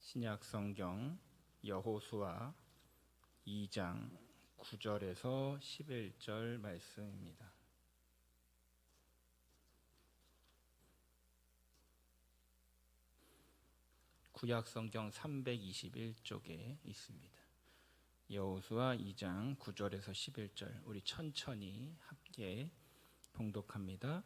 신약 성경 여호수아 2장 9절에서 11절 말씀입니다. 구약 성경 321쪽에 있습니다. 여호수아 2장 9절에서 11절 우리 천천히 함께 봉독합니다.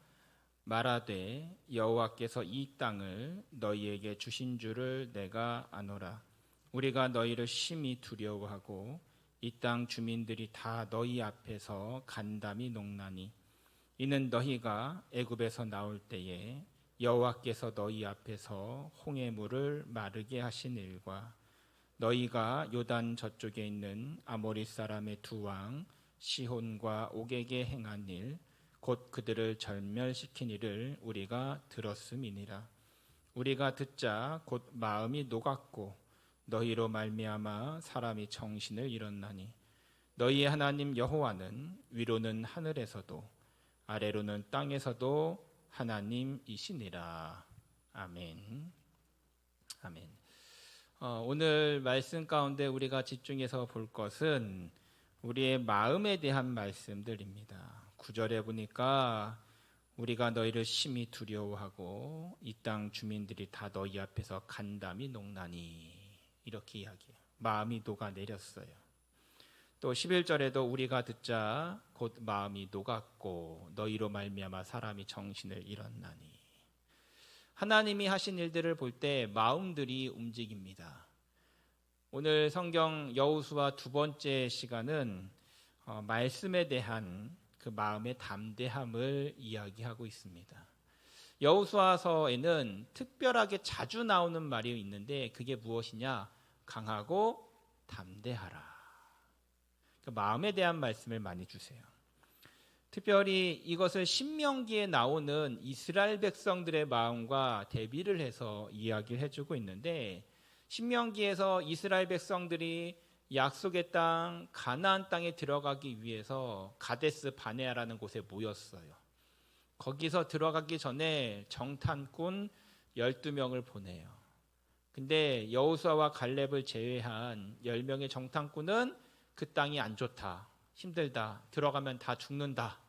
말하되 여호와께서 이 땅을 너희에게 주신 줄을 내가 아노라. 우리가 너희를 심히 두려워하고 이 땅 주민들이 다 너희 앞에서 간담이 녹나니 이는 너희가 애굽에서 나올 때에 여호와께서 너희 앞에서 홍해 물을 마르게 하신 일과 너희가 요단 저쪽에 있는 아모리 사람의 두 왕 시혼과 옥에게 행한 일 곧 그들을 절멸시킨 일을 우리가 들었음이니라. 우리가 듣자 곧 마음이 녹았고 너희로 말미암아 사람이 정신을 잃었나니 너희의 하나님 여호와는 위로는 하늘에서도 아래로는 땅에서도 하나님이시니라. 아멘. 아멘. 오늘 말씀 가운데 우리가 집중해서 볼 것은 우리의 마음에 대한 말씀들입니다. 9절에 보니까 우리가 너희를 심히 두려워하고 이 땅 주민들이 다 너희 앞에서 간담이 녹나니 이렇게 이야기해요. 마음이 녹아내렸어요. 또 11절에도 우리가 듣자 곧 마음이 녹았고 너희로 말미암아 사람이 정신을 잃었나니. 하나님이 하신 일들을 볼 때 마음들이 움직입니다. 오늘 성경 여호수아 두 번째 시간은 말씀에 대한 그 마음의 담대함을 이야기하고 있습니다. 여호수아서에는 특별하게 자주 나오는 말이 있는데 그게 무엇이냐? 강하고 담대하라. 그 마음에 대한 말씀을 많이 주세요. 특별히 이것을 신명기에 나오는 이스라엘 백성들의 마음과 대비를 해서 이야기를 해주고 있는데 신명기에서 이스라엘 백성들이 약속의 땅 가나안 땅에 들어가기 위해서 가데스 바네아라는 곳에 모였어요. 거기서 들어가기 전에 정탐꾼 12명을 보내요. 근데 여호수아와 갈렙을 제외한 10명의 정탐꾼은 그 땅이 안 좋다, 힘들다, 들어가면 다 죽는다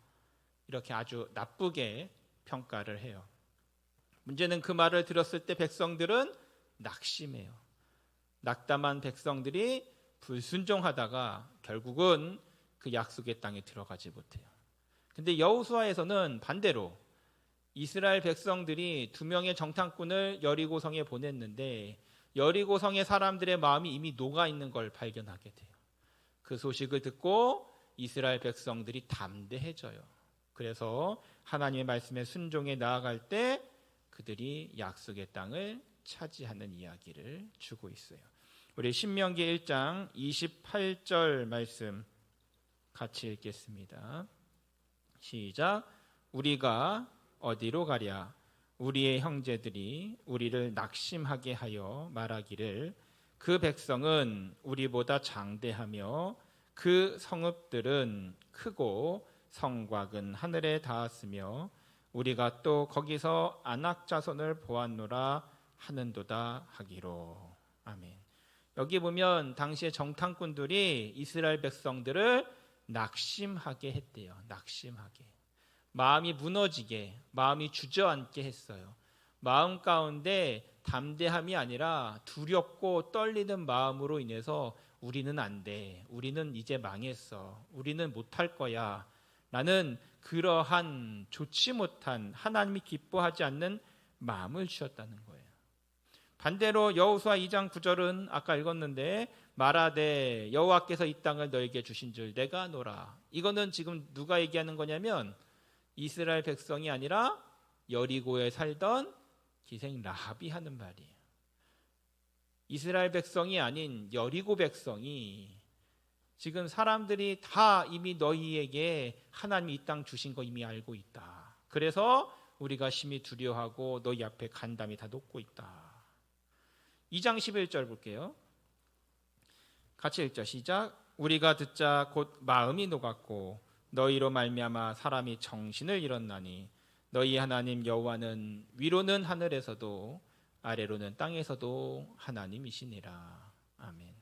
이렇게 아주 나쁘게 평가를 해요. 문제는 그 말을 들었을 때 백성들은 낙심해요. 낙담한 백성들이 불순종하다가 결국은 그 약속의 땅에 들어가지 못해요. 근데 여호수아에서는 반대로 이스라엘 백성들이 2명의 정탐꾼을 여리고성에 보냈는데 여리고성의 사람들의 마음이 이미 녹아 있는 걸 발견하게 돼요. 그 소식을 듣고 이스라엘 백성들이 담대해져요. 그래서 하나님의 말씀에 순종해 나아갈 때 그들이 약속의 땅을 차지하는 이야기를 주고 있어요. 우리 신명기 1장 28절 말씀 같이 읽겠습니다. 시작. 우리가 어디로 가랴? 우리의 형제들이 우리를 낙심하게 하여 말하기를 그 백성은 우리보다 장대하며 그 성읍들은 크고 성곽은 하늘에 닿았으며 우리가 또 거기서 아낙 자손을 보았노라 하는도다 하기로. 아멘. 여기 보면 당시에 정탐꾼들이 이스라엘 백성들을 낙심하게 했대요. 낙심하게. 마음이 무너지게, 마음이 주저앉게 했어요. 마음 가운데 담대함이 아니라 두렵고 떨리는 마음으로 인해서 우리는 안 돼, 우리는 이제 망했어, 우리는 못할 거야 라는 그러한 좋지 못한 하나님이 기뻐하지 않는 마음을 주셨다는 거예요. 반대로 여호수아 2장 9절은 아까 읽었는데 말하되 여호와께서 이 땅을 너에게 주신 줄 내가 아노라. 이거는 지금 누가 얘기하는 거냐면 이스라엘 백성이 아니라 여리고에 살던 기생 라합이 하는 말이에요. 이스라엘 백성이 아닌 여리고 백성이 지금 사람들이 다 이미 너희에게 하나님이 이 땅 주신 거 이미 알고 있다. 그래서 우리가 심히 두려워하고 너희 앞에 간담이 다 녹고 있다. 2장 11절 볼게요. 같이 읽자. 시작. 우리가 듣자 곧 마음이 녹았고 너희로 말미암아 사람이 정신을 잃었나니 너희 하나님 여호와는 위로는 하늘에서도 아래로는 땅에서도 하나님이시니라. 아멘.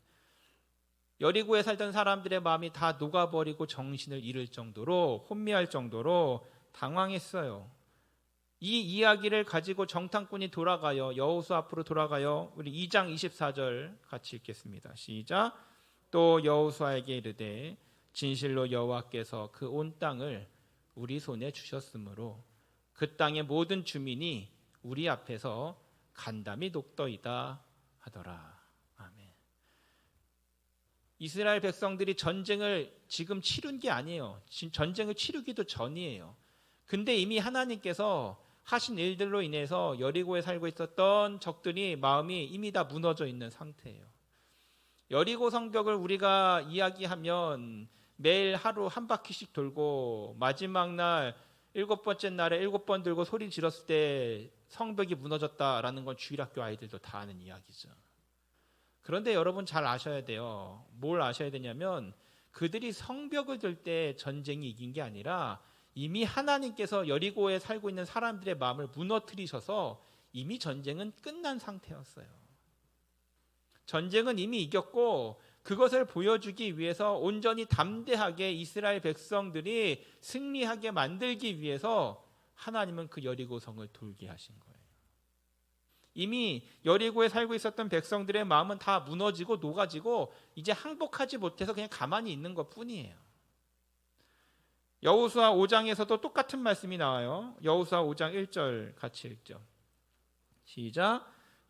여리고에 살던 사람들의 마음이 다 녹아버리고 정신을 잃을 정도로, 혼미할 정도로 당황했어요. 이 이야기를 가지고 정탐꾼이 돌아가요. 여호수아 앞으로 돌아가요. 우리 2장 24절 같이 읽겠습니다. 시작. 또 여호수아에게 이르되 진실로 여호와께서 그 온 땅을 우리 손에 주셨으므로 그 땅의 모든 주민이 우리 앞에서 간담이 녹더이다 하더라. 아멘. 이스라엘 백성들이 전쟁을 지금 치른 게 아니에요. 전쟁을 치르기도 전이에요. 근데 이미 하나님께서 하신 일들로 인해서 여리고에 살고 있었던 적들이 마음이 이미 다 무너져 있는 상태예요. 여리고 성벽을 우리가 이야기하면 매일 하루 한 바퀴씩 돌고 마지막 날 7번째 날에 7번 들고 소리 질렀을 때 성벽이 무너졌다라는 건 주일학교 아이들도 다 아는 이야기죠. 그런데 여러분 잘 아셔야 돼요. 뭘 아셔야 되냐면 그들이 성벽을 들 때 전쟁이 이긴 게 아니라 이미 하나님께서 여리고에 살고 있는 사람들의 마음을 무너뜨리셔서 이미 전쟁은 끝난 상태였어요. 전쟁은 이미 이겼고 그것을 보여주기 위해서 온전히 담대하게 이스라엘 백성들이 승리하게 만들기 위해서 하나님은 그 여리고성을 돌게 하신 거예요. 이미 여리고에 살고 있었던 백성들의 마음은 다 무너지고 녹아지고 이제 항복하지 못해서 그냥 가만히 있는 것뿐이에요. 여호수아 5장에서도 똑같은 말씀이 나와요. 여호수아 5장 1절 같이 읽죠. 시작.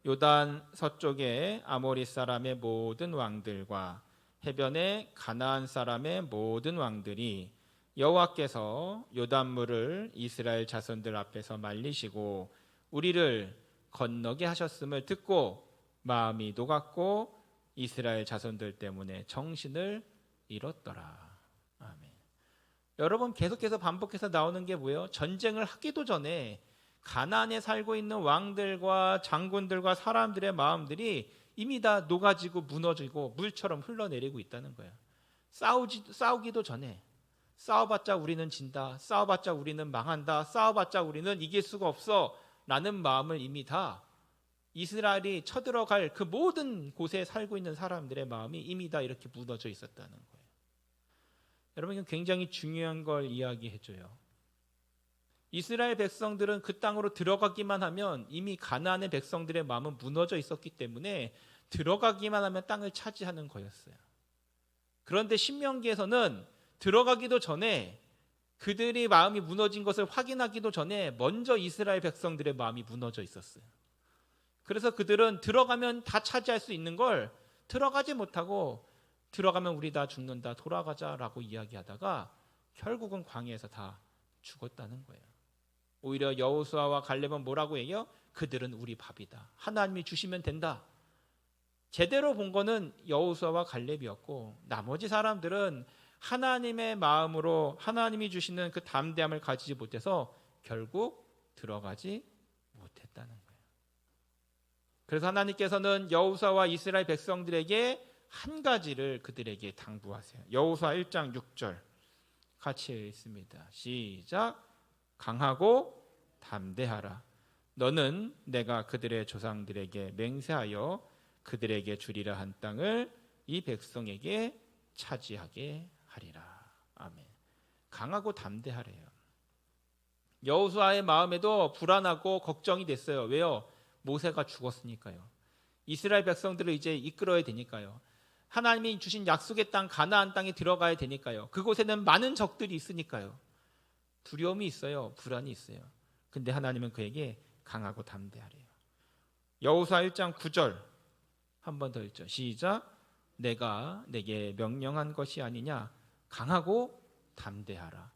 요단 서쪽의 아모리 사람의 모든 왕들과 해변의 가나안 사람의 모든 왕들이 여호와께서 요단물을 이스라엘 자손들 앞에서 말리시고 우리를 건너게 하셨음을 듣고 마음이 녹았고 이스라엘 자손들 때문에 정신을 잃었더라. 아멘. 여러분 계속해서 반복해서 나오는 게 뭐예요? 전쟁을 하기도 전에 가나안에 살고 있는 왕들과 장군들과 사람들의 마음들이 이미 다 녹아지고 무너지고 물처럼 흘러내리고 있다는 거예요. 싸우기도 전에 싸워봤자 우리는 진다, 싸워봤자 우리는 망한다, 싸워봤자 우리는 이길 수가 없어 라는 마음을 이미 다 이스라엘이 쳐들어갈 그 모든 곳에 살고 있는 사람들의 마음이 이미 다 이렇게 무너져 있었다는 거예요. 여러분 이건 굉장히 중요한 걸 이야기해줘요. 이스라엘 백성들은 그 땅으로 들어가기만 하면 이미 가나안의 백성들의 마음은 무너져 있었기 때문에 들어가기만 하면 땅을 차지하는 거였어요. 그런데 신명기에서는 들어가기도 전에 그들이 마음이 무너진 것을 확인하기도 전에 먼저 이스라엘 백성들의 마음이 무너져 있었어요. 그래서 그들은 들어가면 다 차지할 수 있는 걸 들어가지 못하고 들어가면 우리 다 죽는다, 돌아가자라고 이야기하다가 결국은 광야에서 다 죽었다는 거예요. 오히려 여호수아와 갈렙은 뭐라고 얘기해요? 그들은 우리 밥이다. 하나님이 주시면 된다. 제대로 본 거는 여호수아와 갈렙이었고 나머지 사람들은 하나님의 마음으로 하나님이 주시는 그 담대함을 가지지 못해서 결국 들어가지 못했다는 거예요. 그래서 하나님께서는 여호수아와 이스라엘 백성들에게 한 가지를 그들에게 당부하세요. 여호수아 1장 6절 같이 읽습니다. 시작. 강하고 담대하라. 너는 내가 그들의 조상들에게 맹세하여 그들에게 주리라 한 땅을 이 백성에게 차지하게 하리라. 아멘. 강하고 담대하래요. 여호수아의 마음에도 불안하고 걱정이 됐어요. 왜요? 모세가 죽었으니까요. 이스라엘 백성들을 이제 이끌어야 되니까요. 하나님이 주신 약속의 땅 가나안 땅에 들어가야 되니까요. 그곳에는 많은 적들이 있으니까요. 두려움이 있어요. 불안이 있어요. 근데 하나님은 그에게 강하고 담대하래요. 여호수아 1장 9절 한 번 더 읽죠. 시작. 내가 내게 명령한 것이 아니냐. 강하고 담대하라.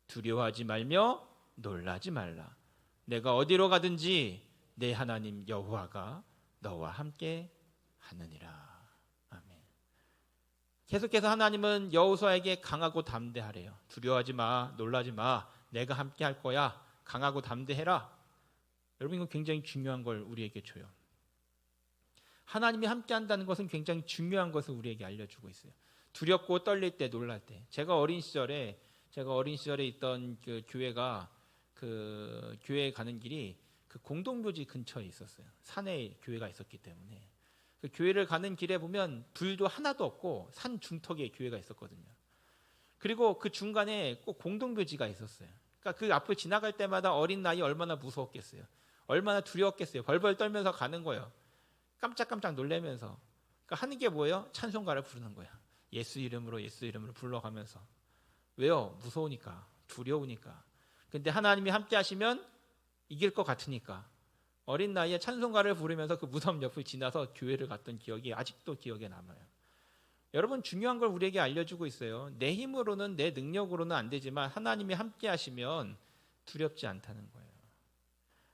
두려워하지 말며 놀라지 말라. 내가 어디로 가든지 내 하나님 여호와가 너와 함께 하느니라. 아멘. 계속해서 하나님은 여호수아에게 강하고 담대하래요. 두려워하지 마, 놀라지 마. 내가 함께 할 거야. 강하고 담대해라. 여러분 이건 굉장히 중요한 걸 우리에게 줘요. 하나님이 함께 한다는 것은 굉장히 중요한 것을 우리에게 알려주고 있어요. 두렵고 떨릴 때, 놀랄 때. 제가 어린 시절에 있던 그 교회가 그 교회에 가는 길이 그 공동묘지 근처에 있었어요. 산에 교회가 있었기 때문에. 그 교회를 가는 길에 보면 불도 하나도 없고 산 중턱에 교회가 있었거든요. 그리고 그 중간에 꼭 공동묘지가 있었어요. 그러니까 그 앞을 지나갈 때마다 어린 나이 얼마나 무서웠겠어요. 얼마나 두려웠겠어요. 벌벌 떨면서 가는 거예요. 깜짝깜짝 놀라면서. 그러니까 하는 게 뭐예요? 찬송가를 부르는 거예요. 예수 이름으로 불러가면서. 왜요? 무서우니까, 두려우니까. 근데 하나님이 함께 하시면 이길 것 같으니까 어린 나이에 찬송가를 부르면서 그 무덤 옆을 지나서 교회를 갔던 기억이 아직도 기억에 남아요. 여러분, 중요한 걸 우리에게 알려주고 있어요. 내 힘으로는, 내 능력으로는 안 되지만 하나님이 함께 하시면 두렵지 않다는 거예요.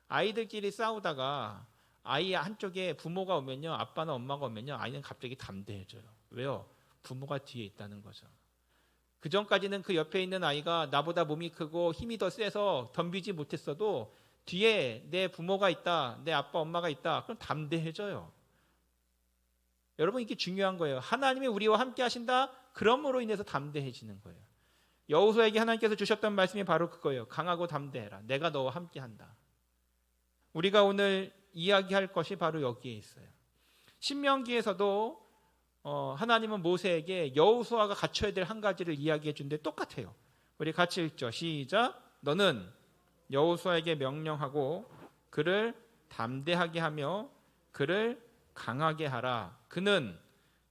아이들끼리 싸우다가 아이 한쪽에 부모가 오면요, 아빠나 엄마가 오면요, 아이는 갑자기 담대해져요. 왜요? 부모가 뒤에 있다는 거죠. 그 전까지는 그 옆에 있는 아이가 나보다 몸이 크고 힘이 더 세서 덤비지 못했어도 뒤에 내 부모가 있다, 내 아빠 엄마가 있다, 그럼 담대해져요. 여러분, 이게 중요한 거예요. 하나님이 우리와 함께 하신다, 그러므로 인해서 담대해지는 거예요. 여호수아에게 하나님께서 주셨던 말씀이 바로 그거예요. 강하고 담대해라. 내가 너와 함께 한다. 우리가 오늘 이야기할 것이 바로 여기에 있어요. 신명기에서도 하나님은 모세에게 여호수아가 갖춰야 될 한 가지를 이야기해 준데 똑같아요. 우리 같이 읽죠. 시작. 너는 여호수아에게 명령하고 그를 담대하게 하며 그를 강하게 하라. 그는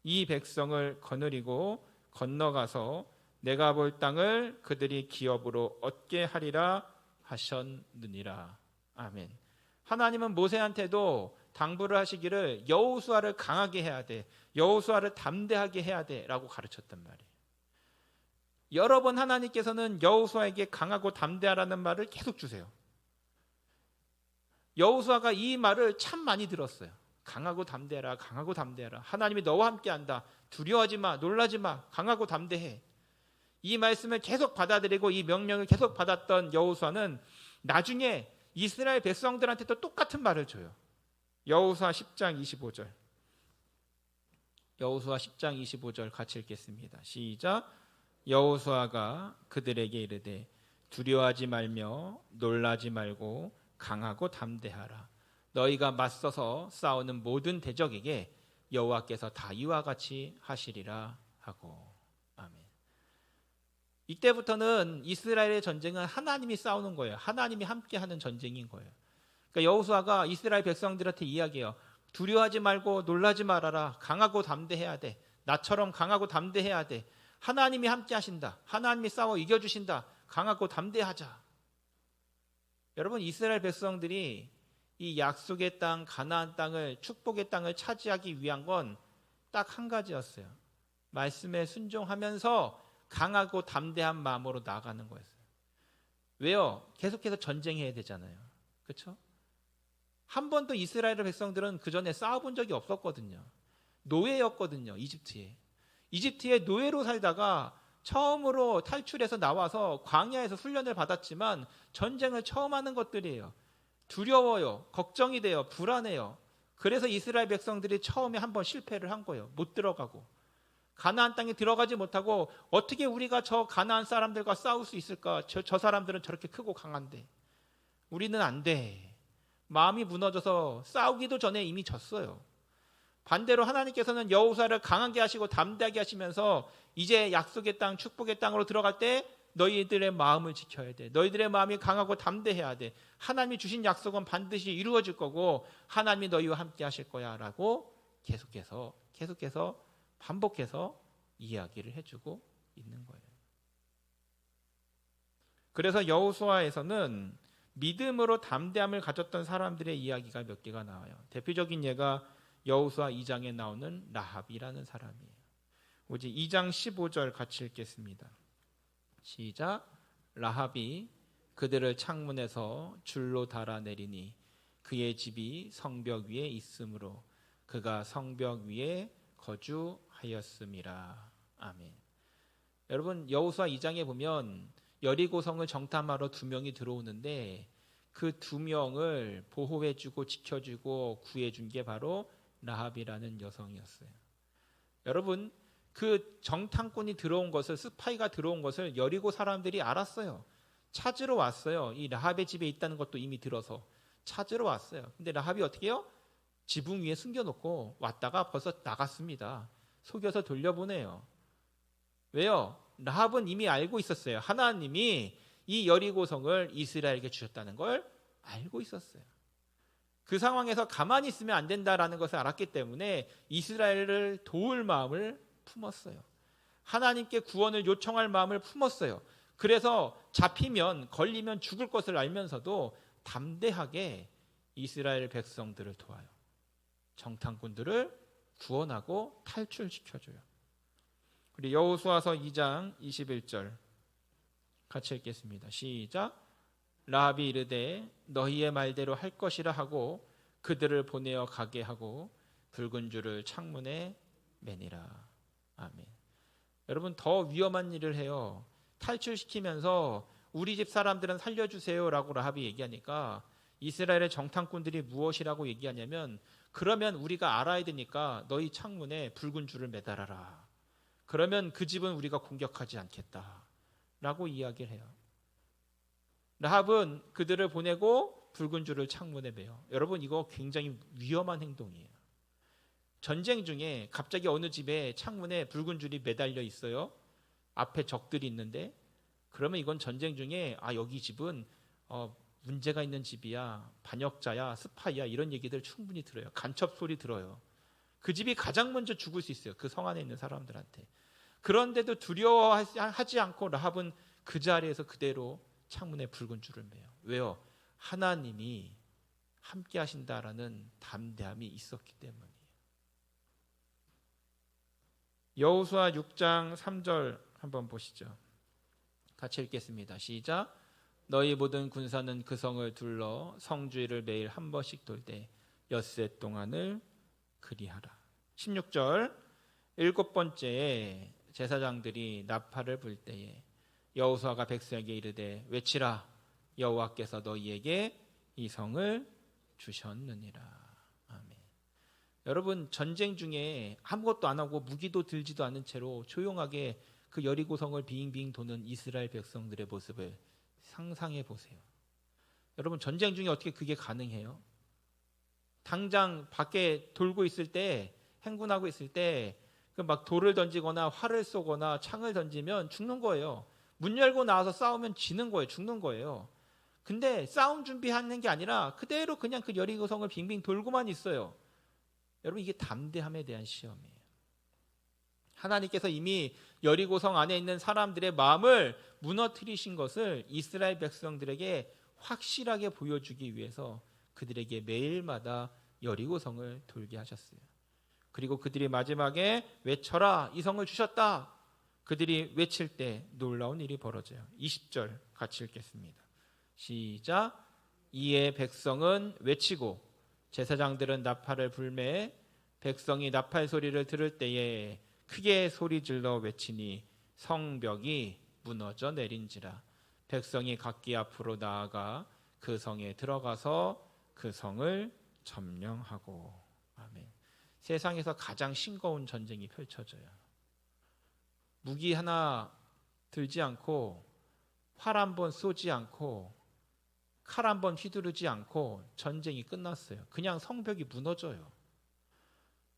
이 백성을 거느리고 건너가서 내가 볼 땅을 그들이 기업으로 얻게 하리라 하셨느니라. 아멘. 하나님은 모세한테도 당부를 하시기를 여호수아를 강하게 해야 돼, 여호수아를 담대하게 해야 돼라고 가르쳤단 말이에요. 여러 번 하나님께서는 여호수아에게 강하고 담대하라는 말을 계속 주세요. 여호수아가 이 말을 참 많이 들었어요. 강하고 담대해라, 강하고 담대해라. 하나님이 너와 함께한다. 두려워하지 마, 놀라지 마. 강하고 담대해. 이 말씀을 계속 받아들이고 이 명령을 계속 받았던 여호수아는 나중에 이스라엘 백성들한테도 똑같은 말을 줘요. 여호수아 10장 25절. 여호수아 10장 25절 같이 읽겠습니다. 시작. 여호수아가 그들에게 이르되 두려워하지 말며 놀라지 말고 강하고 담대하라. 너희가 맞서서 싸우는 모든 대적에게 여호와께서 다 이와 같이 하시리라 하고. 아멘. 이때부터는 이스라엘의 전쟁은 하나님이 싸우는 거예요. 하나님이 함께하는 전쟁인 거예요. 그러니까 여호수아가 이스라엘 백성들한테 이야기해요. 두려워하지 말고 놀라지 말아라. 강하고 담대해야 돼. 나처럼 강하고 담대해야 돼. 하나님이 함께 하신다. 하나님이 싸워 이겨주신다. 강하고 담대하자. 여러분, 이스라엘 백성들이 이 약속의 땅, 가나안 땅을, 축복의 땅을 차지하기 위한 건 딱 한 가지였어요. 말씀에 순종하면서 강하고 담대한 마음으로 나아가는 거였어요. 왜요? 계속해서 전쟁해야 되잖아요. 그렇죠? 한 번도 이스라엘 백성들은 그 전에 싸워본 적이 없었거든요. 노예였거든요. 이집트에 노예로 살다가 처음으로 탈출해서 나와서 광야에서 훈련을 받았지만 전쟁을 처음 하는 것들이에요. 두려워요. 걱정이 돼요. 불안해요. 그래서 이스라엘 백성들이 처음에 한번 실패를 한 거예요. 못 들어가고. 가나안 땅에 들어가지 못하고 어떻게 우리가 저 가나안 사람들과 싸울 수 있을까? 저 사람들은 저렇게 크고 강한데 우리는 안 돼. 마음이 무너져서 싸우기도 전에 이미 졌어요. 반대로 하나님께서는 여호수아를 강하게 하시고 담대하게 하시면서 이제 약속의 땅, 축복의 땅으로 들어갈 때 너희들의 마음을 지켜야 돼. 너희들의 마음이 강하고 담대해야 돼. 하나님이 주신 약속은 반드시 이루어질 거고 하나님이 너희와 함께 하실 거야 라고 계속해서 반복해서 이야기를 해주고 있는 거예요. 그래서 여호수아에서는 믿음으로 담대함을 가졌던 사람들의 이야기가 몇 개가 나와요. 대표적인 예가 여호수아 2장에 나오는 라합이라는 사람이에요. 우리 2장 15절 같이 읽겠습니다. 시작. 라합이 그들을 창문에서 줄로 달아내리니 그의 집이 성벽 위에 있으므로 그가 성벽 위에 거주하였음이라. 아멘. 여러분, 여호수아 2장에 보면 여리고성을 정탐하러 2명이 들어오는데 그 2명을 보호해주고 지켜주고 구해준 게 바로 라합이라는 여성이었어요. 여러분, 그 정탐꾼이 들어온 것을, 스파이가 들어온 것을 여리고 사람들이 알았어요. 찾으러 왔어요. 이 라합의 집에 있다는 것도 이미 들어서 찾으러 왔어요. 근데 라합이 어떻게 해요? 지붕 위에 숨겨놓고 왔다가 벌써 나갔습니다. 속여서 돌려보내요. 왜요? 라합은 이미 알고 있었어요. 하나님이 이 여리고성을 이스라엘에게 주셨다는 걸 알고 있었어요. 그 상황에서 가만히 있으면 안 된다라는 것을 알았기 때문에 이스라엘을 도울 마음을 품었어요. 하나님께 구원을 요청할 마음을 품었어요. 그래서 잡히면 걸리면 죽을 것을 알면서도 담대하게 이스라엘 백성들을 도와요. 정탐꾼들을 구원하고 탈출시켜줘요. 우리 여호수아서 2장 21절 같이 읽겠습니다. 시작. 라합이 이르되 너희의 말대로 할 것이라 하고 그들을 보내어 가게 하고 붉은 줄을 창문에 매니라. 아멘. 여러분, 더 위험한 일을 해요. 탈출시키면서 우리 집 사람들은 살려주세요라고 라합이 얘기하니까 이스라엘의 정탐꾼들이 무엇이라고 얘기하냐면, 그러면 우리가 알아야 되니까 너희 창문에 붉은 줄을 매달아라. 그러면 그 집은 우리가 공격하지 않겠다라고 이야기를 해요. 라합은 그들을 보내고 붉은 줄을 창문에 매요. 여러분, 이거 굉장히 위험한 행동이에요. 전쟁 중에 갑자기 어느 집에 창문에 붉은 줄이 매달려 있어요. 앞에 적들이 있는데, 그러면 이건 전쟁 중에 여기 집은 문제가 있는 집이야, 반역자야, 스파이야, 이런 얘기들 충분히 들어요. 간첩 소리 들어요. 그 집이 가장 먼저 죽을 수 있어요. 그 성 안에 있는 사람들한테. 그런데도 두려워하지 않고 라합은 그 자리에서 그대로 창문에 붉은 줄을 매요. 왜요? 하나님이 함께 하신다라는 담대함이 있었기 때문이에요. 여호수아 6장 3절 한번 보시죠. 같이 읽겠습니다. 시작. 너희 모든 군사는 그 성을 둘러 성주의를 매일 한 번씩 돌 때 엿새 동안을 그리하라. 16절. 일곱 번째에 제사장들이 나팔을 불 때에 여호수아가 백성에게 이르되 외치라. 여호와께서 너희에게 이 성을 주셨느니라. 아멘. 여러분, 전쟁 중에 아무것도 안 하고 무기도 들지도 않은 채로 조용하게 그 여리고성을 빙빙 도는 이스라엘 백성들의 모습을 상상해 보세요. 여러분, 전쟁 중에 어떻게 그게 가능해요? 당장 밖에 돌고 있을 때, 행군하고 있을 때 막 돌을 던지거나 활을 쏘거나 창을 던지면 죽는 거예요. 문 열고 나와서 싸우면 지는 거예요. 죽는 거예요. 근데 싸움 준비하는 게 아니라 그대로 그냥 그 여리고성을 빙빙 돌고만 있어요. 여러분, 이게 담대함에 대한 시험이에요. 하나님께서 이미 여리고성 안에 있는 사람들의 마음을 무너뜨리신 것을 이스라엘 백성들에게 확실하게 보여주기 위해서 그들에게 매일마다 여리고성을 돌게 하셨어요. 그리고 그들이 마지막에 외쳐라, 이 성을 주셨다. 그들이 외칠 때 놀라운 일이 벌어져요. 20절 같이 읽겠습니다. 시작. 이에 백성은 외치고 제사장들은 나팔을 불매 백성이 나팔 소리를 들을 때에 크게 소리질러 외치니 성벽이 무너져 내린지라. 백성이 각기 앞으로 나아가 그 성에 들어가서 그 성을 점령하고. 아멘. 세상에서 가장 싱거운 전쟁이 펼쳐져요. 무기 하나 들지 않고 활 한 번 쏘지 않고 칼 한 번 휘두르지 않고 전쟁이 끝났어요. 그냥 성벽이 무너져요.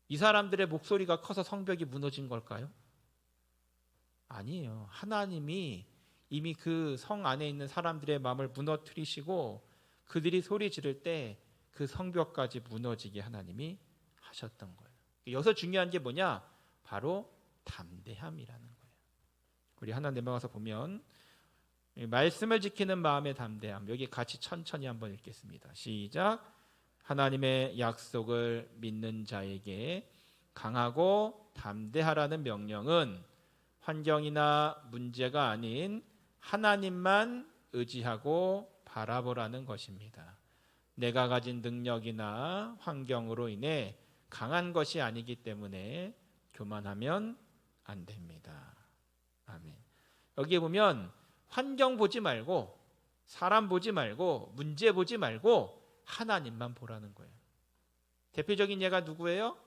이 사람들의 목소리가 커서 성벽이 무너진 걸까요? 아니에요. 하나님이 이미 그 성 안에 있는 사람들의 마음을 무너뜨리시고 그들이 소리 지를 때 그 성벽까지 무너지게 하나님이 하셨던 거예요. 여기서 중요한 게 뭐냐? 바로 담대함이라는 거예요. 우리 하나 내려가서 보면 말씀을 지키는 마음의 담대함, 여기 같이 천천히 한번 읽겠습니다. 시작. 하나님의 약속을 믿는 자에게 강하고 담대하라는 명령은 환경이나 문제가 아닌 하나님만 의지하고 바라보라는 것입니다. 내가 가진 능력이나 환경으로 인해 강한 것이 아니기 때문에 교만하면 안 됩니다. 아멘. 여기에 보면 환경 보지 말고 사람 보지 말고 문제 보지 말고 하나님만 보라는 거예요. 대표적인 예가 누구예요?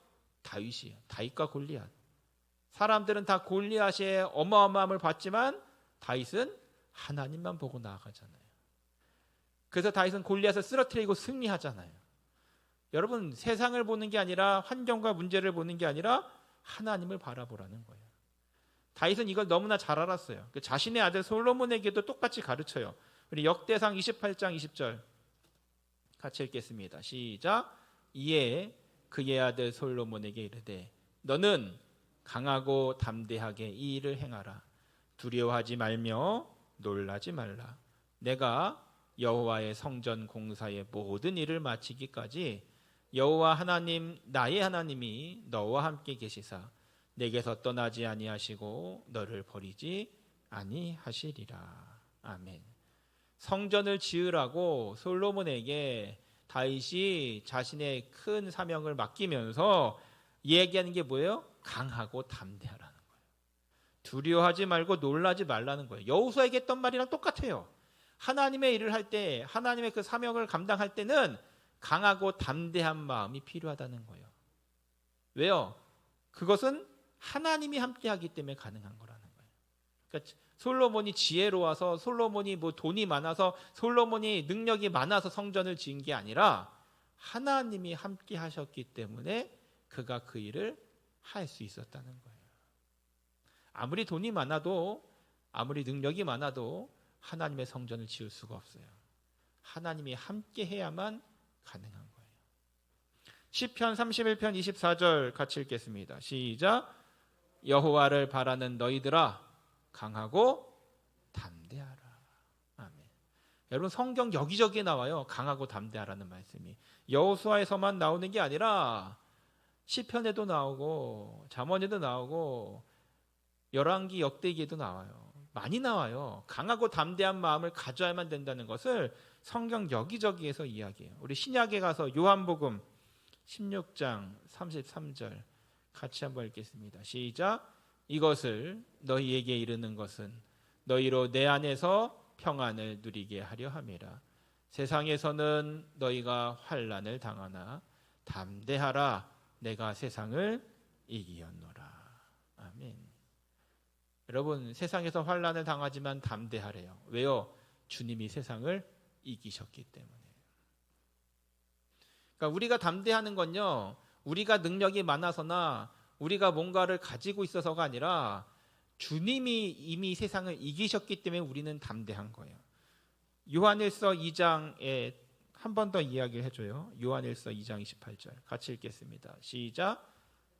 다윗이에요. 다윗과 골리앗. 사람들은 다 골리앗의 어마어마함을 봤지만 다윗은 하나님만 보고 나아가잖아요. 그래서 다윗은 골리앗을 쓰러뜨리고 승리하잖아요. 여러분, 세상을 보는 게 아니라 환경과 문제를 보는 게 아니라 하나님을 바라보라는 거예요. 다윗은 이걸 너무나 잘 알았어요. 자신의 아들 솔로몬에게도 똑같이 가르쳐요. 우리 역대상 28장 20절 같이 읽겠습니다. 시작. 이에 그의 아들 솔로몬에게 이르되 너는 강하고 담대하게 이 일을 행하라. 두려워하지 말며 놀라지 말라. 내가 여호와의 성전 공사의 모든 일을 마치기까지 여호와 하나님 나의 하나님이 너와 함께 계시사 내게서 떠나지 아니하시고 너를 버리지 아니하시리라. 아멘. 성전을 지으라고 솔로몬에게 다윗이 자신의 큰 사명을 맡기면서 얘기하는 게 뭐예요? 강하고 담대하라는 거예요. 두려워하지 말고 놀라지 말라는 거예요. 여호수아에게 했던 말이랑 똑같아요. 하나님의 일을 할 때, 하나님의 그 사명을 감당할 때는 강하고 담대한 마음이 필요하다는 거예요. 왜요? 그것은 하나님이 함께하기 때문에 가능한 거라는 거예요. 그러니까 솔로몬이 지혜로워서, 솔로몬이 뭐 돈이 많아서, 솔로몬이 능력이 많아서 성전을 지은 게 아니라 하나님이 함께 하셨기 때문에 그가 그 일을 할 수 있었다는 거예요. 아무리 돈이 많아도, 아무리 능력이 많아도 하나님의 성전을 지을 수가 없어요. 하나님이 함께 해야만 가능한 거예요. 시편 31편 24절 같이 읽겠습니다. 시작. 여호와를 바라는 너희들아 강하고 담대하라. 아멘. 여러분, 성경 여기저기에 나와요. 강하고 담대하라는 말씀이. 여호수아에서만 나오는 게 아니라 시편에도 나오고 잠언에도 나오고 열왕기 역대기에도 나와요. 많이 나와요. 강하고 담대한 마음을 가져야만 된다는 것을 성경 여기저기에서 이야기해요. 우리 신약에 가서 요한복음 16장 33절 같이 한번 읽겠습니다. 시작. 이것을 너희에게 이르는 것은 너희로 내 안에서 평안을 누리게 하려 함이라. 세상에서는 너희가 환난을 당하나 담대하라. 내가 세상을 이기었노라. 아멘. 여러분, 세상에서 환난을 당하지만 담대하래요. 왜요? 주님이 세상을 이기셨기 때문에. 그러니까 우리가 담대하는 건요, 우리가 능력이 많아서나 우리가 뭔가를 가지고 있어서가 아니라 주님이 이미 세상을 이기셨기 때문에 우리는 담대한 거예요. 요한일서 2장에 한 번 더 이야기를 해줘요. 요한일서 2장 28절 같이 읽겠습니다. 시작.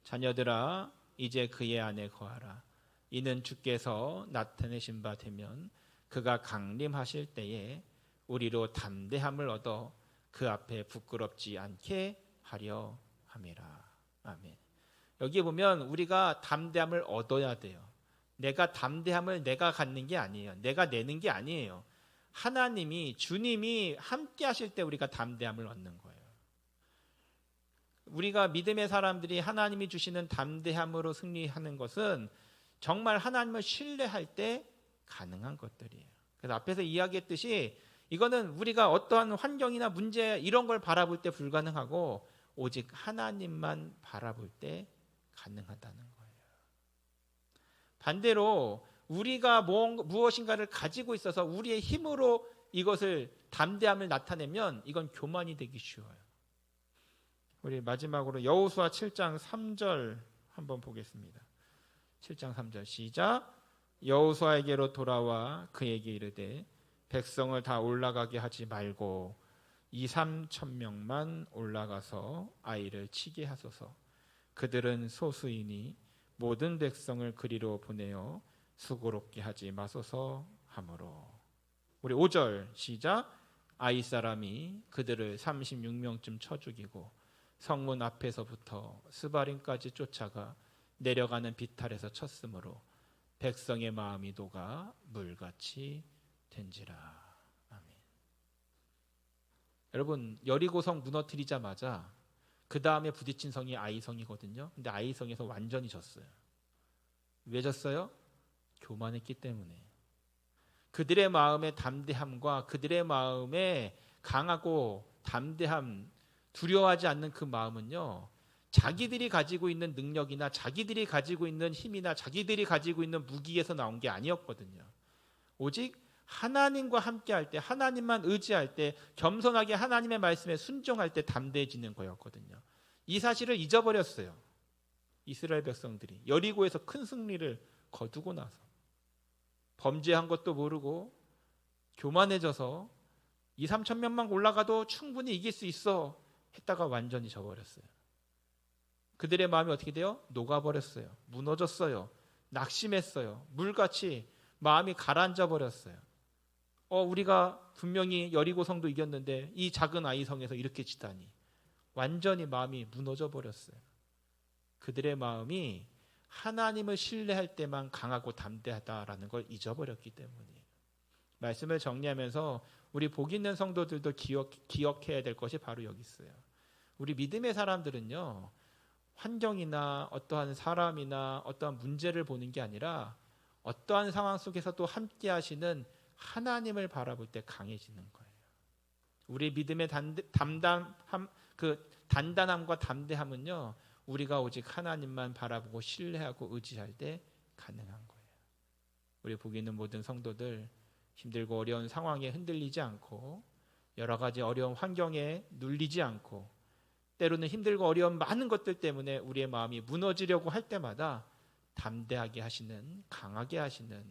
자녀들아 이제 그의 안에 거하라. 이는 주께서 나타내신 바 되면 그가 강림하실 때에 우리로 담대함을 얻어 그 앞에 부끄럽지 않게 하려 함이라. 아멘. 여기 보면 우리가 담대함을 얻어야 돼요. 내가 담대함을 내가 갖는 게 아니에요. 내가 내는 게 아니에요. 하나님이, 주님이 함께 하실 때 우리가 담대함을 얻는 거예요. 우리가 믿음의 사람들이 하나님이 주시는 담대함으로 승리하는 것은 정말 하나님을 신뢰할 때 가능한 것들이에요. 그래서 앞에서 이야기했듯이 이거는 우리가 어떠한 환경이나 문제 이런 걸 바라볼 때 불가능하고 오직 하나님만 바라볼 때 가능하다는 거예요. 반대로 우리가 무엇인가를 가지고 있어서 우리의 힘으로 이것을 담대함을 나타내면 이건 교만이 되기 쉬워요. 우리 마지막으로 여호수아 7장 3절 한번 보겠습니다. 7장 3절 시작. 여호수아에게로 돌아와 그에게 이르되 백성을 다 올라가게 하지 말고 2-3천 명만 올라가서 아이를 치게 하소서. 그들은 소수이니 모든 백성을 그리로 보내어 수고롭게 하지 마소서 하므로. 우리 5절 시작. 아이 사람이 그들을 36명쯤 쳐 죽이고 성문 앞에서부터 스바림까지 쫓아가 내려가는 비탈에서 쳤으므로 백성의 마음이 녹아 물같이 된지라. 아멘. 여러분, 여리고성 무너뜨리자마자 그 다음에 부딪힌 성이 아이성이거든요. 근데 아이성에서 완전히 졌어요. 왜 졌어요? 교만했기 때문에. 그들의 마음의 담대함과 그들의 마음의 강하고 담대함, 두려워하지 않는 그 마음은요, 자기들이 가지고 있는 능력이나 자기들이 가지고 있는 힘이나 자기들이 가지고 있는 무기에서 나온 게 아니었거든요. 오직 하나님과 함께할 때, 하나님만 의지할 때, 겸손하게 하나님의 말씀에 순종할 때 담대해지는 거였거든요. 이 사실을 잊어버렸어요. 이스라엘 백성들이 여리고에서 큰 승리를 거두고 나서 범죄한 것도 모르고 교만해져서 2, 3천 명만 올라가도 충분히 이길 수 있어 했다가 완전히 져버렸어요. 그들의 마음이 어떻게 돼요? 녹아버렸어요. 무너졌어요. 낙심했어요. 물같이 마음이 가라앉아 버렸어요. 우리가 분명히 여리고 성도 이겼는데 이 작은 아이 성에서 이렇게 지다니. 완전히 마음이 무너져 버렸어요. 그들의 마음이 하나님을 신뢰할 때만 강하고 담대하다라는 걸 잊어버렸기 때문이에요. 말씀을 정리하면서 우리 복 있는 성도들도 기억해야 될 것이 바로 여기 있어요. 우리 믿음의 사람들은요, 환경이나 어떠한 사람이나 어떠한 문제를 보는 게 아니라 어떠한 상황 속에서도 함께 하시는 하나님을 바라볼 때 강해지는 거예요. 우리 믿음의 단단함과 담대함은요, 우리가 오직 하나님만 바라보고 신뢰하고 의지할 때 가능한 거예요. 우리 복 있는 모든 성도들, 힘들고 어려운 상황에 흔들리지 않고 여러 가지 어려운 환경에 눌리지 않고 때로는 힘들고 어려운 많은 것들 때문에 우리의 마음이 무너지려고 할 때마다 담대하게 하시는, 강하게 하시는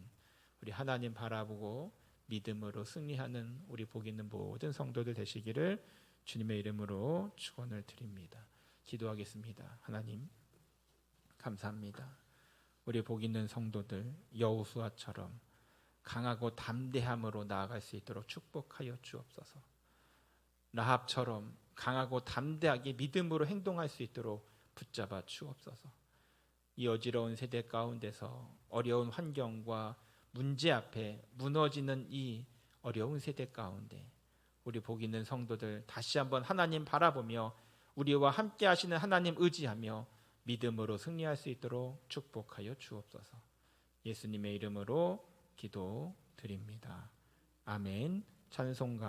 우리 하나님 바라보고 믿음으로 승리하는 우리 복 있는 모든 성도들 되시기를 주님의 이름으로 축원을 드립니다. 기도하겠습니다. 하나님 감사합니다. 우리 복 있는 성도들 여호수아처럼 강하고 담대함으로 나아갈 수 있도록 축복하여 주옵소서. 라합처럼 강하고 담대하게 믿음으로 행동할 수 있도록 붙잡아 주옵소서. 이 어지러운 세대 가운데서 어려운 환경과 문제 앞에 무너지는 이 어려운 세대 가운데 우리 복 있는 성도들 다시 한번 하나님 바라보며 우리와 함께 하시는 하나님 의지하며 믿음으로 승리할 수 있도록 축복하여 주옵소서. 예수님의 이름으로 기도드립니다. 아멘. 찬송가